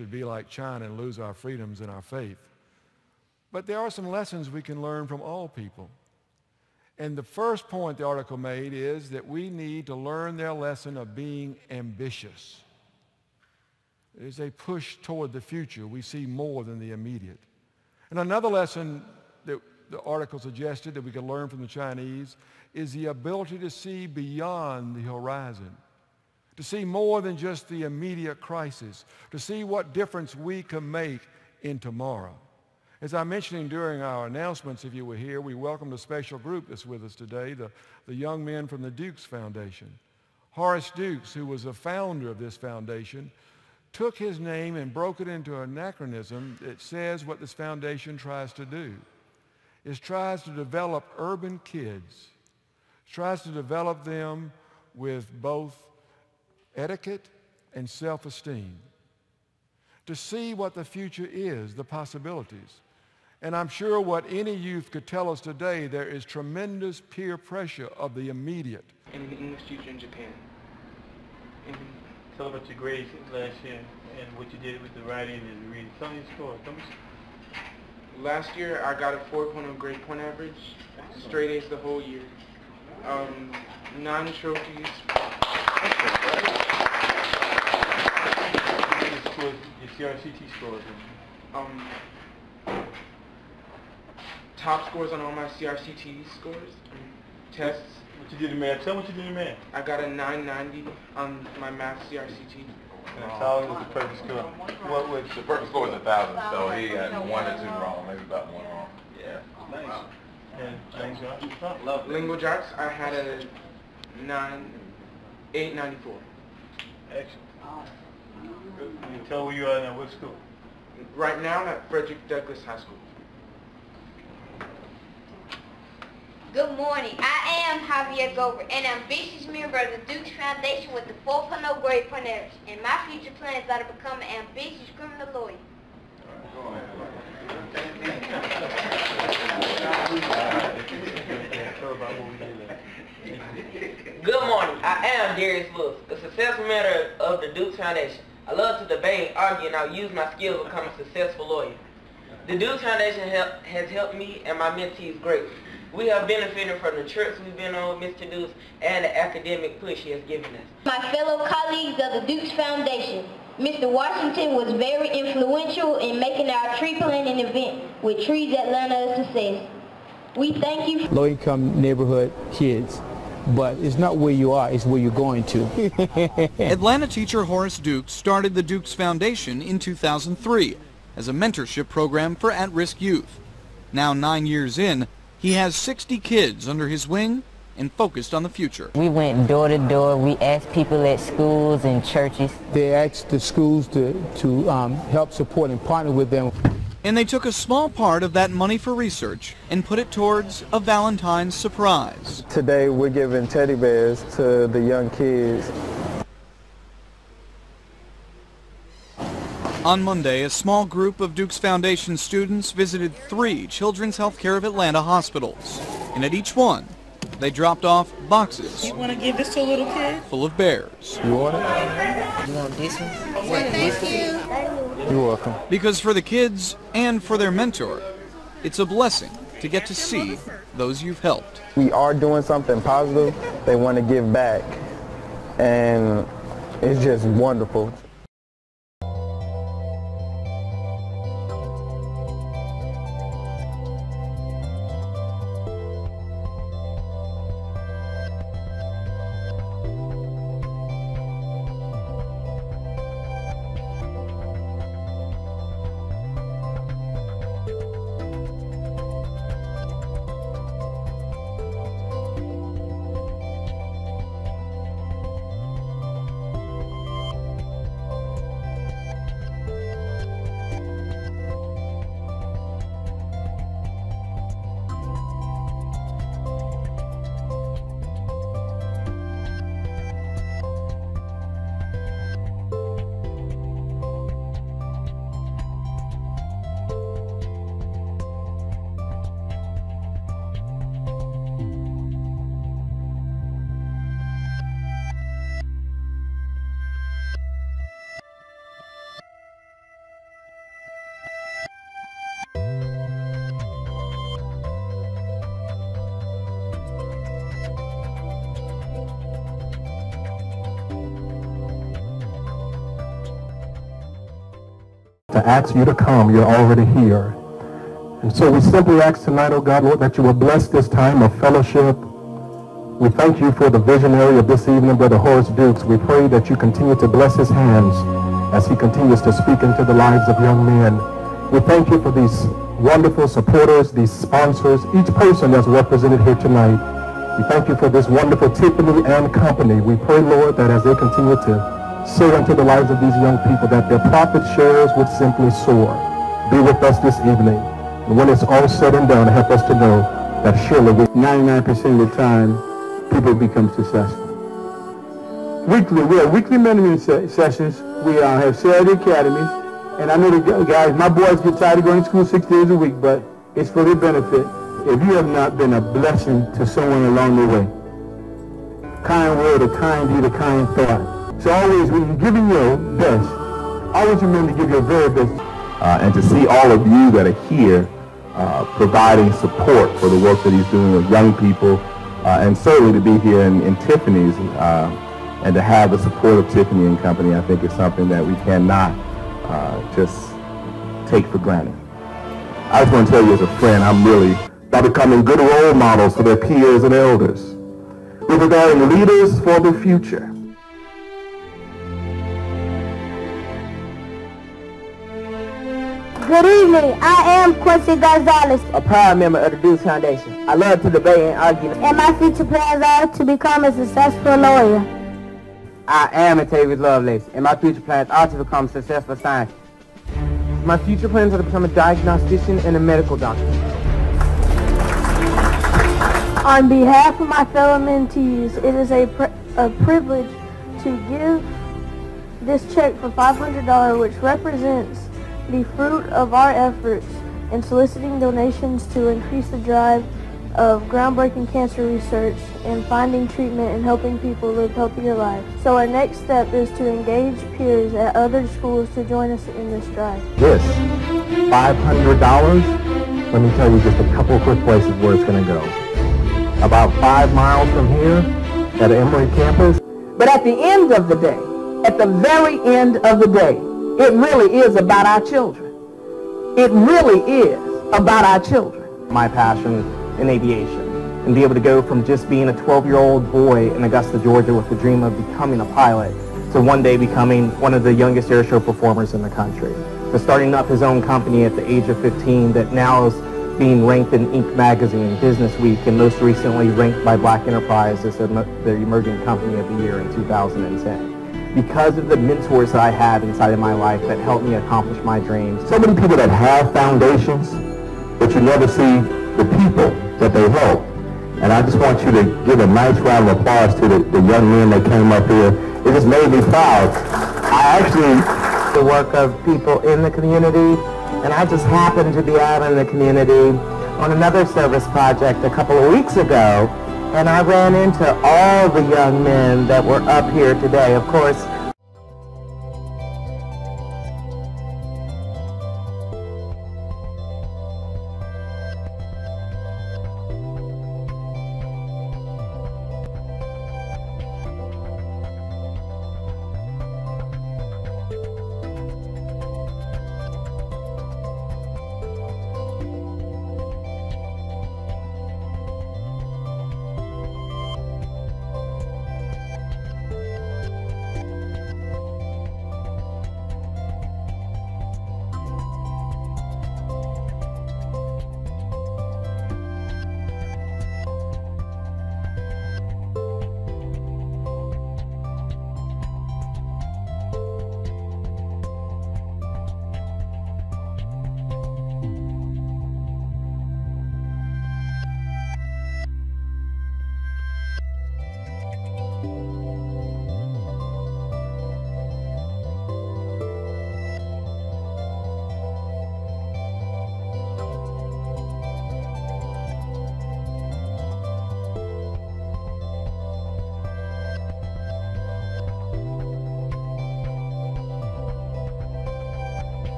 should be like China and lose our freedoms and our faith. But there are some lessons we can learn from all people. And the first point the article made is that we need to learn their lesson of being ambitious. There's a push toward the future. We see more than the immediate. And another lesson that the article suggested that we can learn from the Chinese is the ability to see beyond the horizon, to see more than just the immediate crisis, to see what difference we can make in tomorrow. As I mentioned during our announcements, if you were here, we welcomed a special group that's with us today, the young men from the Dukes Foundation. Horace Dukes, who was the founder of this foundation, took his name and broke it into an anachronism that says what this foundation tries to do. It tries to develop urban kids. It tries to develop them with both etiquette and self-esteem, to see what the future is, the possibilities. And I'm sure what any youth could tell us today, there is tremendous peer pressure of the immediate. And an English teacher in Japan. Tell about your grades last year and what you did with the writing and the reading. Tell me your score. Last year, I got a 4.0 grade point average, straight A's the whole year. 9 trophies. Your CRCT scores. Top scores on all my CRCT scores, tests. What you did in math? Tell me what you did in math. I got a 990 on my math CRCT. And how was the perfect score? What was the perfect score was 1,000, so he had 1 or 2 wrong, maybe about 1 wrong. Yeah, nice. Wow. And language arts? Language arts, I had a 894. Excellent. Can you tell where you are now? What school? Right now I'm at Frederick Douglass High School. Good morning. I am Javier Gover, an ambitious member of the Dukes Foundation with the 4.0 grade point average. And my future plans are to become an ambitious criminal lawyer. Good morning. I am Darius Lewis, a successful member of the Dukes Foundation. I love to debate and argue, and I'll use my skills to become a successful lawyer. The Dukes Foundation has helped me and my mentees greatly. We have benefited from the trips we've been on with Mr. Dukes and the academic push he has given us. My fellow colleagues of the Dukes Foundation, Mr. Washington was very influential in making our tree planting event with Trees Atlanta a success. We thank you. Low-income neighborhood kids. But it's not where you are, it's where you're going to. Atlanta teacher Horace Dukes started the Dukes Foundation in 2003 as a mentorship program for at-risk youth. Now 9 years in, he has 60 kids under his wing and focused on the future. We went door to door. We asked people at schools and churches. They asked the schools to help support and partner with them. And they took a small part of that money for research and put it towards a Valentine's surprise. Today we're giving teddy bears to the young kids. On Monday, a small group of Dukes Foundation students visited 3 Children's Healthcare of Atlanta hospitals. And at each one, they dropped off boxes. You want to give this to a little kid? Full of bears. You want it? You want this one? Thank you. You're welcome. Because for the kids and for their mentor, it's a blessing to get to see those you've helped. We are doing something positive. They want to give back. And it's just wonderful. to ask you to come. You're already here. And so we simply ask tonight, oh God, Lord, that you will bless this time of fellowship. We thank you for the visionary of this evening, Brother Horace Dukes. We pray that you continue to bless his hands as he continues to speak into the lives of young men. We thank you for these wonderful supporters, these sponsors, each person that's represented here tonight. We thank you for this wonderful Tiffany and company. We pray, Lord, that as they continue to sow into the lives of these young people, that their profit shares would simply soar. Be with us this evening. And when it's all said and done, help us to know that surely 99% of the time, people become successful. Weekly, we have weekly mentoring sessions. We have Saturday academies. And I know the guys, my boys get tired of going to school 6 days a week, but it's for their benefit. If you have not been a blessing to someone along the way, kind word, a kind deed, a kind thought. So always, when you're giving your best, always remember to give your very best. And to see all of you that are here providing support for the work that he's doing with young people, and certainly to be here in Tiffany's and to have the support of Tiffany and Company, I think is something that we cannot just take for granted. I just want to tell you as a friend, I'm really about becoming good role models for their peers and elders. We're preparing leaders for the future. Good evening. I am Quincy Gonzalez, a proud member of the Dukes Foundation. I love to debate and argue. And my future plans are to become a successful lawyer. I am Atavius Lovelace, and my future plans are to become a successful scientist. My future plans are to become a diagnostician and a medical doctor. On behalf of my fellow mentees, it is a privilege to give this check for $500, which represents the fruit of our efforts in soliciting donations to increase the drive of groundbreaking cancer research and finding treatment and helping people live healthier lives. So our next step is to engage peers at other schools to join us in this drive. This $500, let me tell you just a couple of quick places where it's going to go. About 5 miles from here at Emory campus. But at the end of the day, at the very end of the day, it really is about our children. It really is about our children. My passion in aviation, and be able to go from just being a 12-year-old boy in Augusta, Georgia with the dream of becoming a pilot to one day becoming one of the youngest airshow performers in the country. To starting up his own company at the age of 15 that now is being ranked in Inc. magazine, Business Week, and most recently ranked by Black Enterprise as the emerging company of the year in 2010. Because of the mentors that I had inside of my life that helped me accomplish my dreams. So many people that have foundations, but you never see the people that they help. And I just want you to give a nice round of applause to the young men that came up here. It just made me proud. I actually, the work of people in the community, and I just happened to be out in the community on another service project a couple of weeks ago, and I ran into all the young men that were up here today. Of course,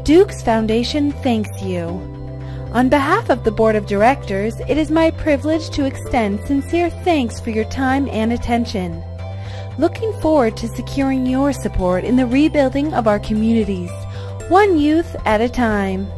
Dukes Foundation thanks you. On behalf of the Board of Directors, it is my privilege to extend sincere thanks for your time and attention. Looking forward to securing your support in the rebuilding of our communities, one youth at a time.